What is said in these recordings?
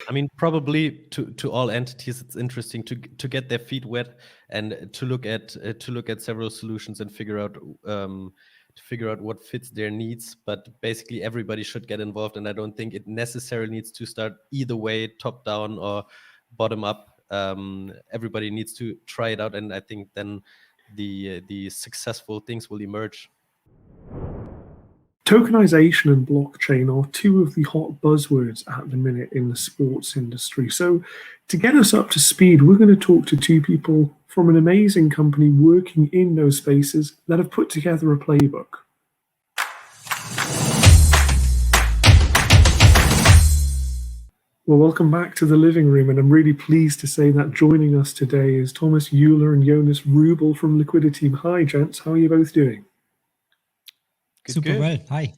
I mean, probably to all entities, it's interesting to get their feet wet and to look at several solutions and figure out what fits their needs. But basically, everybody should get involved, and I don't think it necessarily needs to start either way, top down or bottom up. Everybody needs to try it out, and I think then the successful things will emerge. Tokenization and blockchain are two of the hot buzzwords at the minute in the sports industry. So to get us up to speed, we're going to talk to two people from an amazing company working in those spaces that have put together a playbook. Well, welcome back to the living room, and I'm really pleased to say that joining us today is Thomas Euler and Jonas Rubel from Liquiditeam. Hi, gents. How are you both doing? Super well. Hi.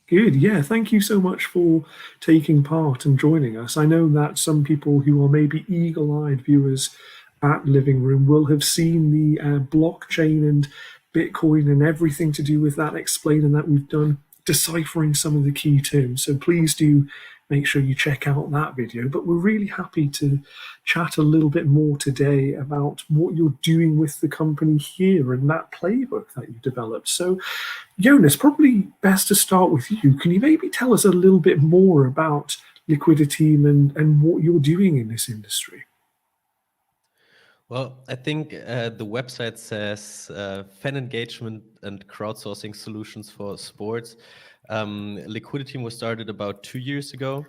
Good. Yeah, thank you so much for taking part and joining us. I know that some people who are maybe eagle-eyed viewers at Living Room will have seen the blockchain and Bitcoin and everything to do with that explaining that we've done, deciphering some of the key terms. So please do make sure you check out that video. But we're really happy to chat a little bit more today about what you're doing with the company here and that playbook that you developed. So Jonas, probably best to start with you. Can you maybe tell us a little bit more about Liquiditeam and what you're doing in this industry? Well, I think the website says fan engagement and crowdsourcing solutions for sports. Liquiditeam was started about 2 years ago,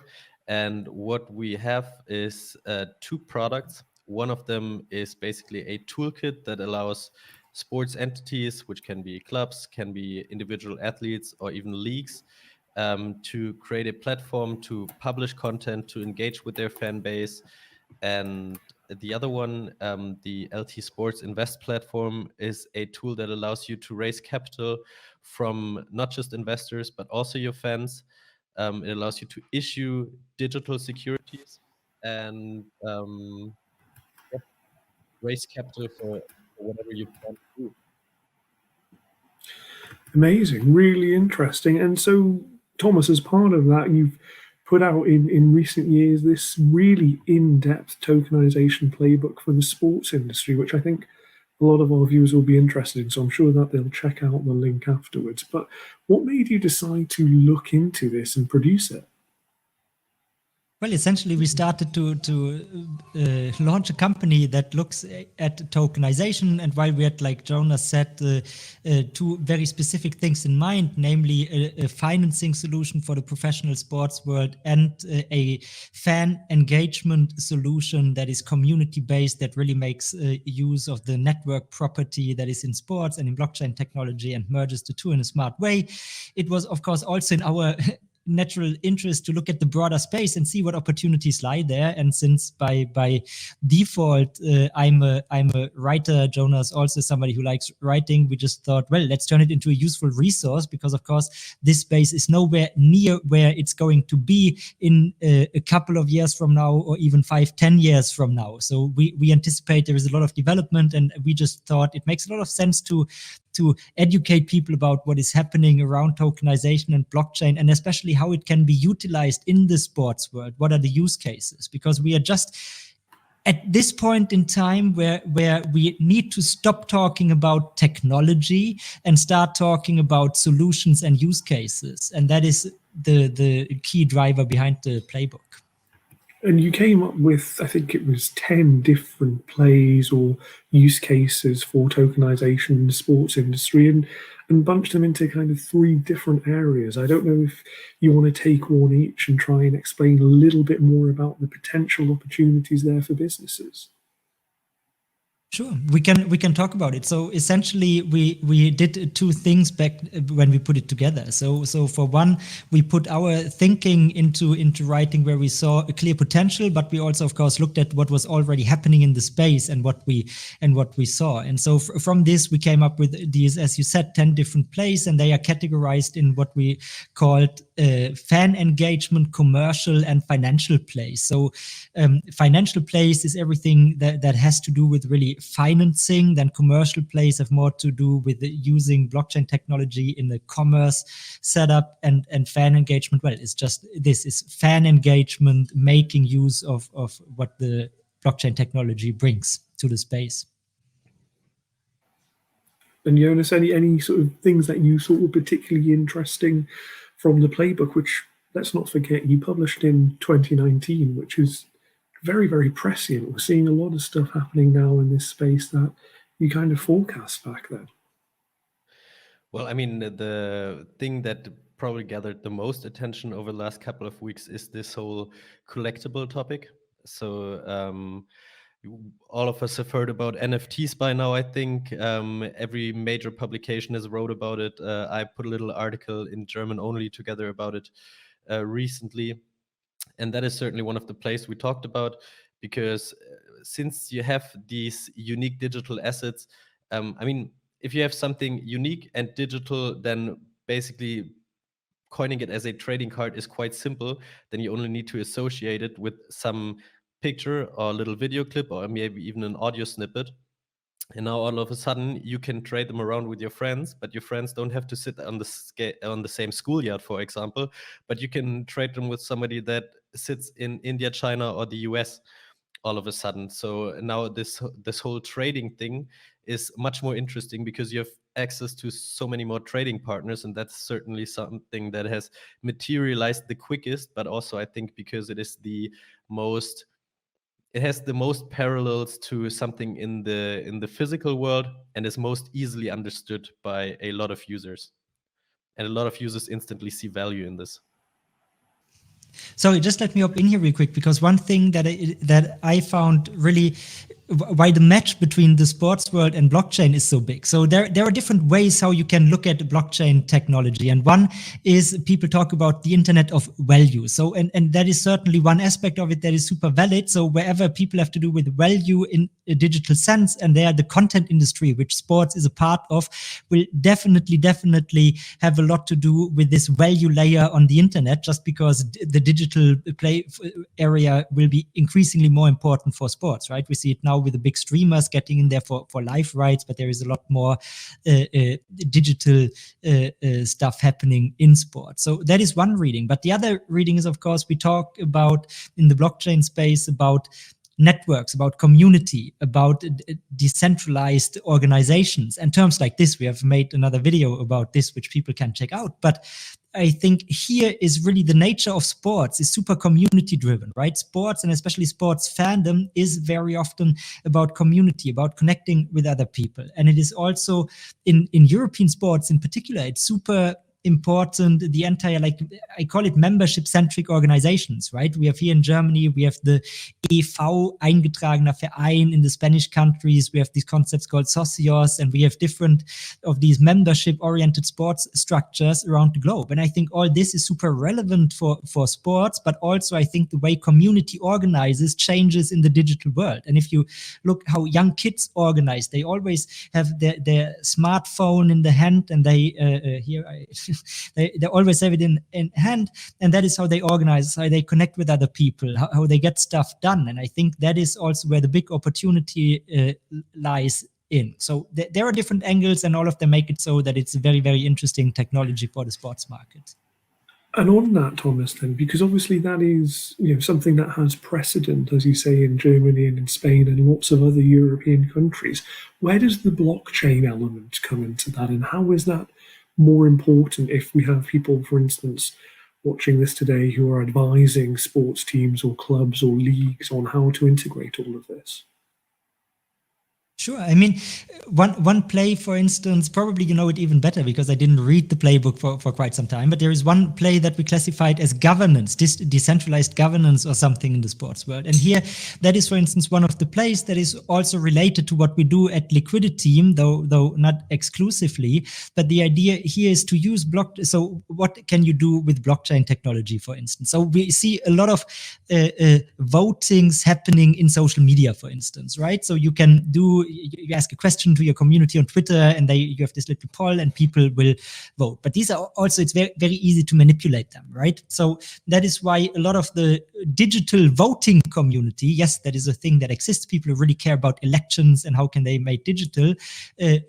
and what we have is 2 products. One of them is basically a toolkit that allows sports entities, which can be clubs, can be individual athletes, or even leagues, to create a platform to publish content, to engage with their fan base. And the other one, the LT Sports Invest platform, is a tool that allows you to raise capital from not just investors, but also your fans. It allows you to issue digital securities and raise capital for whatever you plan to do. Amazing, really interesting. And so, Thomas, as part of that, you've put out in recent years this really in-depth tokenization playbook for the sports industry, which I think a lot of our viewers will be interested in. So I'm sure that they'll check out the link afterwards. But what made you decide to look into this and produce it? Well, essentially, we started to launch a company that looks at tokenization. And while we had, like Jonas said, 2 very specific things in mind, namely a financing solution for the professional sports world and a fan engagement solution that is community-based, that really makes use of the network property that is in sports and in blockchain technology and merges the 2 in a smart way. It was, of course, also in our natural interest to look at the broader space and see what opportunities lie there. And since by default I'm a writer, Jonas also somebody who likes writing, we just thought, well, let's turn it into a useful resource, because of course this space is nowhere near where it's going to be in a couple of years from now, or even 5-10 years from now. So we anticipate there is a lot of development, and we just thought it makes a lot of sense to educate people about what is happening around tokenization and blockchain, and especially how it can be utilized in the sports world. What are the use cases? Because we are just at this point in time where we need to stop talking about technology and start talking about solutions and use cases. And that is the key driver behind the playbook. And you came up with, I think it was 10 different plays or use cases for tokenization in the sports industry, and bunched them into kind of 3 different areas. I don't know if you want to take one each and try and explain a little bit more about the potential opportunities there for businesses. Sure, we can talk about it. So essentially, we did 2 things back when we put it together. So for one, we put our thinking into writing where we saw a clear potential, but we also, of course, looked at what was already happening in the space and what we saw. And so from this, we came up with these, as you said, 10 different plays, and they are categorized in what we called fan engagement, commercial, and financial plays. So financial plays is everything that has to do with really financing, then commercial plays have more to do with using blockchain technology in the commerce setup, and fan engagement. Well, it's just this is fan engagement, making use of what the blockchain technology brings to the space. And Jonas, any sort of things that you thought were particularly interesting from the playbook, which, let's not forget, you published in 2019, which is very, very prescient. We're seeing a lot of stuff happening now in this space that you kind of forecast back then. Well, I mean, the thing that probably gathered the most attention over the last couple of weeks is this whole collectible topic. So all of us have heard about NFTs by now, I think. Every major publication has wrote about it. I put a little article in German only together about it recently. And that is certainly one of the plays we talked about, because since you have these unique digital assets, I mean, if you have something unique and digital, then basically coining it as a trading card is quite simple. Then you only need to associate it with some picture or a little video clip, or maybe even an audio snippet. And now all of a sudden you can trade them around with your friends, but your friends don't have to sit on the same schoolyard, for example, but you can trade them with somebody that sits in India, China, or the US all of a sudden. So now this whole trading thing is much more interesting because you have access to so many more trading partners, and that's certainly something that has materialized the quickest, but also I think because it has the most parallels to something in the physical world, and is most easily understood by a lot of users. And a lot of users instantly see value in this. Sorry, just let me hop in here real quick, because one thing that I found really why the match between the sports world and blockchain is so big. So there are different ways how you can look at blockchain technology. And one is people talk about the internet of value. So, and that is certainly one aspect of it that is super valid. So wherever people have to do with value in a digital sense, and they are the content industry, which sports is a part of, will definitely have a lot to do with this value layer on the internet, just because the digital play area will be increasingly more important for sports, right? We see it now with the big streamers getting in there for live rights, but there is a lot more digital stuff happening in sports. So that is one reading. But the other reading is, of course, we talk about in the blockchain space about networks, about community, about decentralized organizations, and terms like this. We have made another video about this, which people can check out. But I think here is really the nature of sports is super community driven, right? Sports, and especially sports fandom, is very often about community, about connecting with other people. And it is also in European sports in particular, it's super important, the entire, like I call it membership centric organizations, right? We have here in Germany, we have the EV eingetragener Verein in the Spanish countries. We have these concepts called socios, and we have different of these membership oriented sports structures around the globe. And I think all this is super relevant for sports, but also I think the way community organizes changes in the digital world. And if you look how young kids organize, they always have their smartphone in the hand, and they they always have it in hand, and that is how they organize, how they connect with other people, how they get stuff done. And I think that is also where the big opportunity lies in. So there are different angles, and all of them make it so that it's a very, very interesting technology for the sports market. And on that, Thomas, then, because obviously that is something that has precedent, as you say, in Germany and in Spain and lots of other European countries. Where does the blockchain element come into that, and how is that more important if we have people, for instance, watching this today who are advising sports teams or clubs or leagues on how to integrate all of this? Sure. I mean, one play, for instance, probably you know it even better because I didn't read the playbook for quite some time, but there is one play that we classified as governance, decentralized governance or something in the sports world. And here, that is, for instance, one of the plays that is also related to what we do at Liquiditeam, though not exclusively. But the idea here is to use so what can you do with blockchain technology, for instance? So we see a lot of votings happening in social media, for instance, right? So you can do you ask a question to your community on Twitter, and you have this little poll, and people will vote. But these are also, it's very, very easy to manipulate them, right? So that is why a lot of the digital voting community, yes, that is a thing that exists. People who really care about elections and how can they make digital,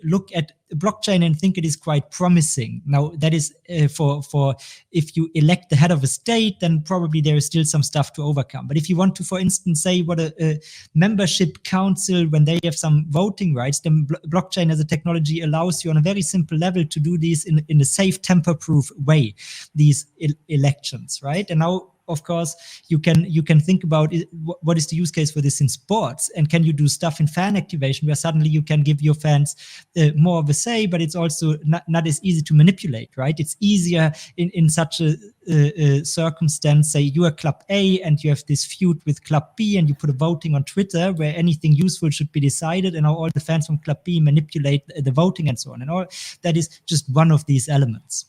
look at blockchain and think it is quite promising. Now, that is for if you elect the head of a state, then probably there is still some stuff to overcome. But if you want to, for instance, say what a membership council, when they have some voting rights, then blockchain as a technology allows you on a very simple level to do these in a safe, tamper-proof way, these elections, right? And now, of course, you can think about what is the use case for this in sports, and can you do stuff in fan activation where suddenly you can give your fans more of a say, but it's also not as easy to manipulate, right? It's easier in such a circumstance. Say you are Club A and you have this feud with Club B, and you put a voting on Twitter where anything useful should be decided, and now all the fans from Club B manipulate the voting and so on. And all that is just one of these elements.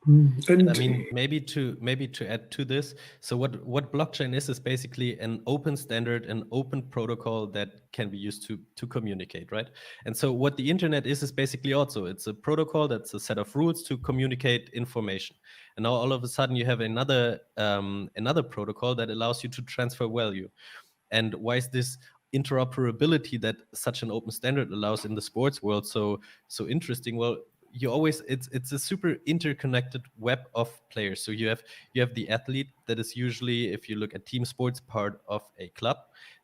And I mean, maybe to add to this, so what blockchain is basically an open standard, an open protocol that can be used to communicate, right? And so what the internet is basically also, it's a protocol that's a set of rules to communicate information. And now all of a sudden you have another protocol that allows you to transfer value. And why is this interoperability that such an open standard allows in the sports world so interesting? Well, it's a super interconnected web of players. So you have the athlete that is usually, if you look at team sports, part of a club.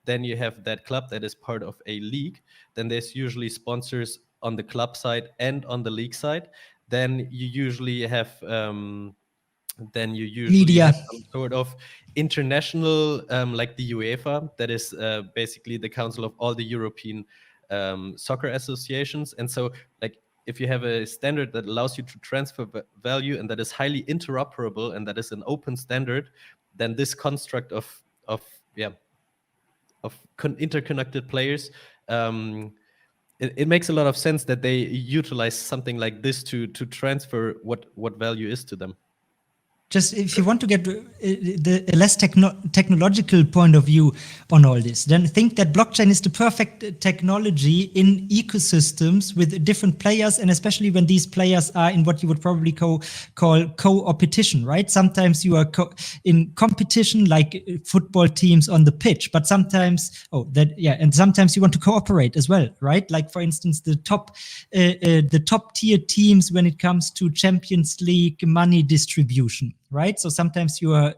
Then you have that club that is part of a league. Then there's usually sponsors on the club side and on the league side. Then you usually have Media. have some sort of international, like the UEFA, that is basically the council of all the European soccer associations. And so, like, if you have a standard that allows you to transfer value and that is highly interoperable and that is an open standard, then this construct of interconnected players, it makes a lot of sense that they utilize something like this to transfer what value is to them. Just if you want to get the less technological point of view on all this, then think that blockchain is the perfect technology in ecosystems with different players, and especially when these players are in what you would probably call co-opetition, right? Sometimes you are in competition, like football teams on the pitch, but sometimes, and sometimes you want to cooperate as well, right? Like, for instance, the top tier teams when it comes to Champions League money distribution, right? So sometimes you are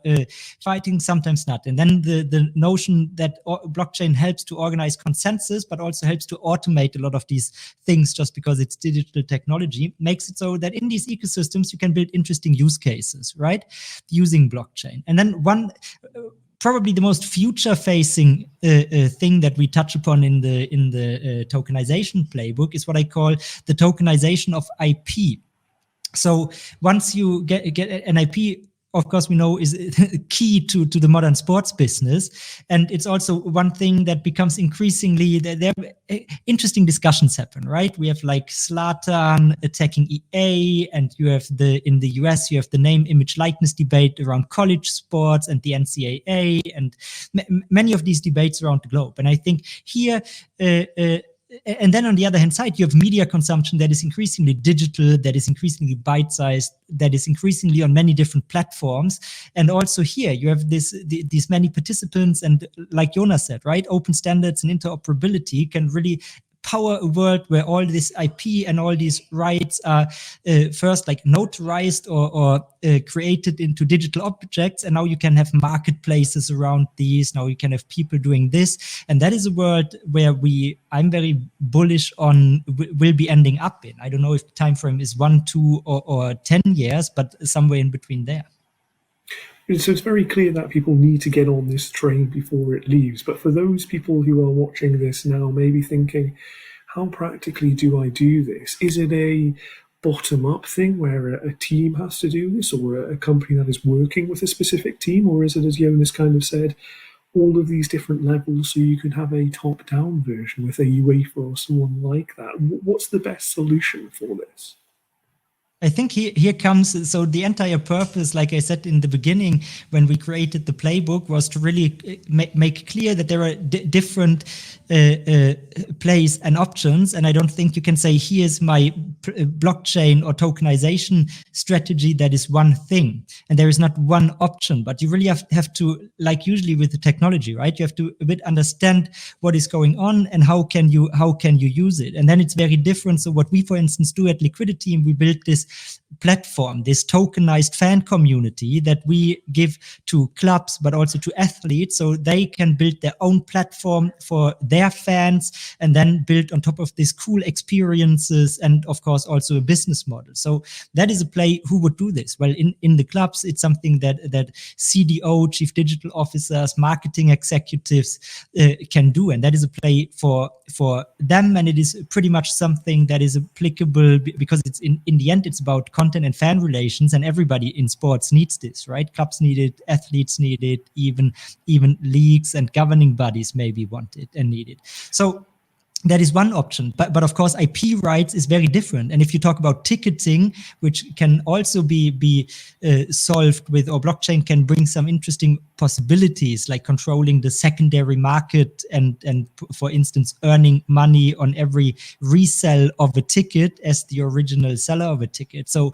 fighting, sometimes not. And then the notion that blockchain helps to organize consensus, but also helps to automate a lot of these things just because it's digital technology, makes it so that in these ecosystems, you can build interesting use cases, right? Using blockchain. And then probably the most future-facing thing that we touch upon in the tokenization playbook is what I call the tokenization of IP. So once you get an IP, of course, we know is key to the modern sports business. And it's also one thing that becomes increasingly, there interesting discussions happen, right? We have like Zlatan attacking EA, and you have in the US, you have the name, image, likeness debate around college sports and the NCAA, and many of these debates around the globe. And I think here, and then on the other hand side, you have media consumption that is increasingly digital, that is increasingly bite-sized, that is increasingly on many different platforms. And also here, you have these many participants, and like Jonas said, right, open standards and interoperability can really power a world where all this IP and all these rights are first like notarized or created into digital objects, and now you can have marketplaces around these. Now you can have people doing this, and that is a world where I'm very bullish on will be ending up in. I don't know if the time frame is 1, 2, or 10 years, but somewhere in between there. So it's very clear that people need to get on this train before it leaves. But for those people who are watching this now, maybe thinking, how practically do I do this? Is it a bottom-up thing where a team has to do this, or a company that is working with a specific team? Or is it, as Jonas kind of said, all of these different levels so you can have a top-down version with a UEFA or someone like that? What's the best solution for this? I think here comes, so the entire purpose, like I said in the beginning, when we created the playbook, was to really make clear that there are different plays and options. And I don't think you can say, here's my blockchain or tokenization strategy that is one thing. And there is not one option, but you really have to, like usually with the technology, right? You have to a bit understand what is going on and how can you use it. And then it's very different. So what we, for instance, do at Liquiditeam, we built this platform, this tokenized fan community that we give to clubs, but also to athletes, so they can build their own platform for their fans and then build on top of these cool experiences and, of course, also a business model. So that is a play. Who would do this? Well, in the clubs, it's something that CDO, chief digital officers, marketing executives can do, and that is a play for them, and it is pretty much something that is applicable because it's in the end, it's about content and fan relations, and everybody in sports needs this, right? Clubs need it, athletes need it, even leagues and governing bodies maybe want it and need it. So that is one option, but of course IP rights is very different. And if you talk about ticketing, which can also be solved with, or blockchain can bring some interesting possibilities, like controlling the secondary market and for instance earning money on every resell of a ticket as the original seller of a ticket. So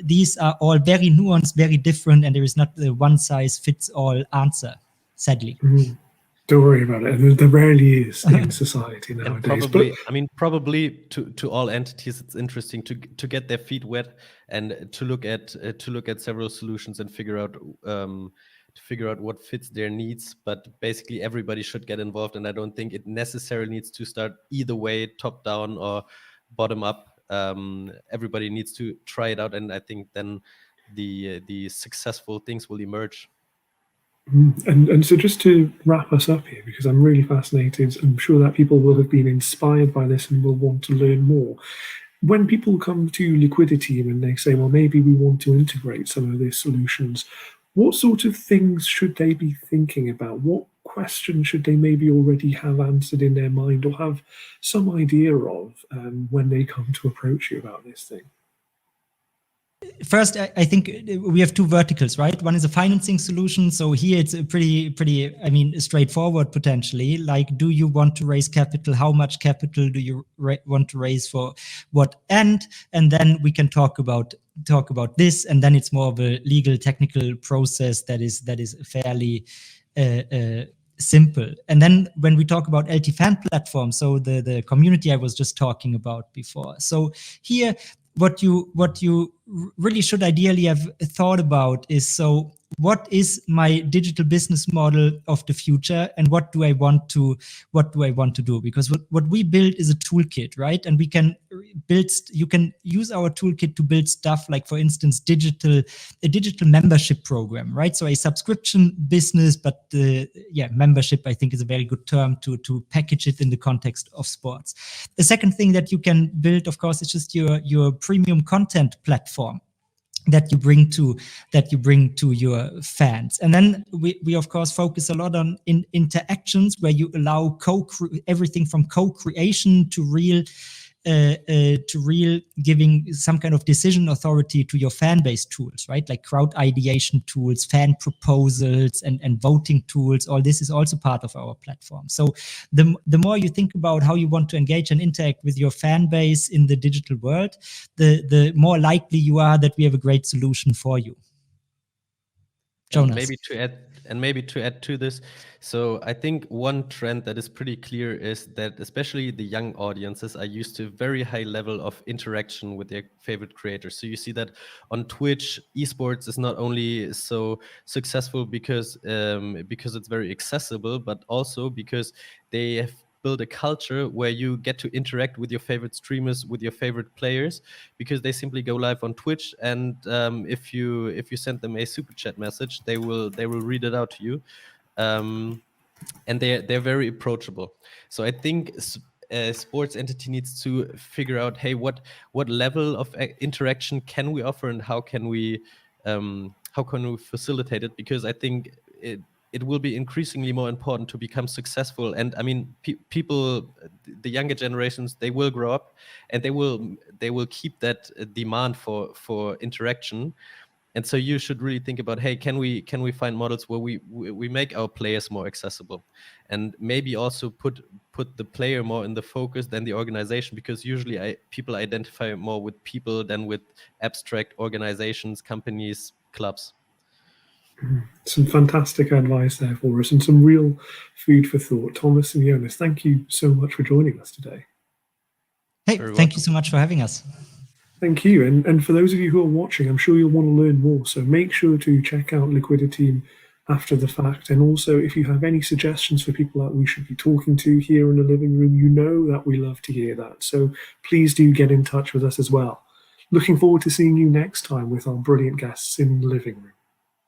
these are all very nuanced, very different, and there is not the one size fits all answer, sadly. Mm. Don't worry about it. There rarely is in society nowadays. And probably to all entities, it's interesting to get their feet wet and to look at several solutions and figure out what fits their needs. But basically, everybody should get involved, and I don't think it necessarily needs to start either way, top down or bottom up. Everybody needs to try it out, and I think then the successful things will emerge. And so just to wrap us up here, because I'm really fascinated, I'm sure that people will have been inspired by this and will want to learn more. When people come to Liquiditeam and they say, well, maybe we want to integrate some of these solutions, what sort of things should they be thinking about? What questions should they maybe already have answered in their mind or have some idea of when they come to approach you about this thing? First, I think we have two verticals, right? One is a financing solution. So here it's a pretty, straightforward potentially. Like, do you want to raise capital? How much capital do you want to raise for what end? And then we can talk about this. And then it's more of a legal technical process that is fairly simple. And then when we talk about LT fan platform, so the community I was just talking about before. So here, what you really should ideally have thought about is, so what is my digital business model of the future, and what do I want to do? Because what we build is a toolkit, right? And we can you can use our toolkit to build stuff like, for instance, a digital membership program, right? So a subscription business, but membership, I think, is a very good term to package it in the context of sports. The second thing that you can build, of course, is just your premium content platform that you bring to your fans. And then we of course focus a lot on interactions, where you allow everything from co-creation to real giving some kind of decision authority to your fan base tools, right? Like crowd ideation tools, fan proposals, and voting tools. All this is also part of our platform. So the more you think about how you want to engage and interact with your fan base in the digital world, the more likely you are that we have a great solution for you. Jonas. And maybe to add to this, so I think one trend that is pretty clear is that especially the young audiences are used to a very high level of interaction with their favorite creators. So you see that on Twitch, esports is not only so successful because it's very accessible, but also because they have build a culture where you get to interact with your favorite streamers, with your favorite players, because they simply go live on Twitch, and if you send them a super chat message, they will read it out to you, and they're very approachable. So I think a sports entity needs to figure out, hey, what level of interaction can we offer, and how can we facilitate it? Because I think it will be increasingly more important to become successful. And I mean, people, the younger generations, they will grow up, and they will keep that demand for interaction. And so you should really think about, hey, can we find models where we make our players more accessible, and maybe also put the player more in the focus than the organization, because usually people identify more with people than with abstract organizations, companies, clubs. Some fantastic advice there for us, and some real food for thought. Thomas and Jonas, thank you so much for joining us today. Hey, thank you so much for having us. Thank you. And for those of you who are watching, I'm sure you'll want to learn more. So make sure to check out Liquiditeam after the fact. And also, if you have any suggestions for people that we should be talking to here in the living room, you know that we love to hear that. So please do get in touch with us as well. Looking forward to seeing you next time with our brilliant guests in the living room.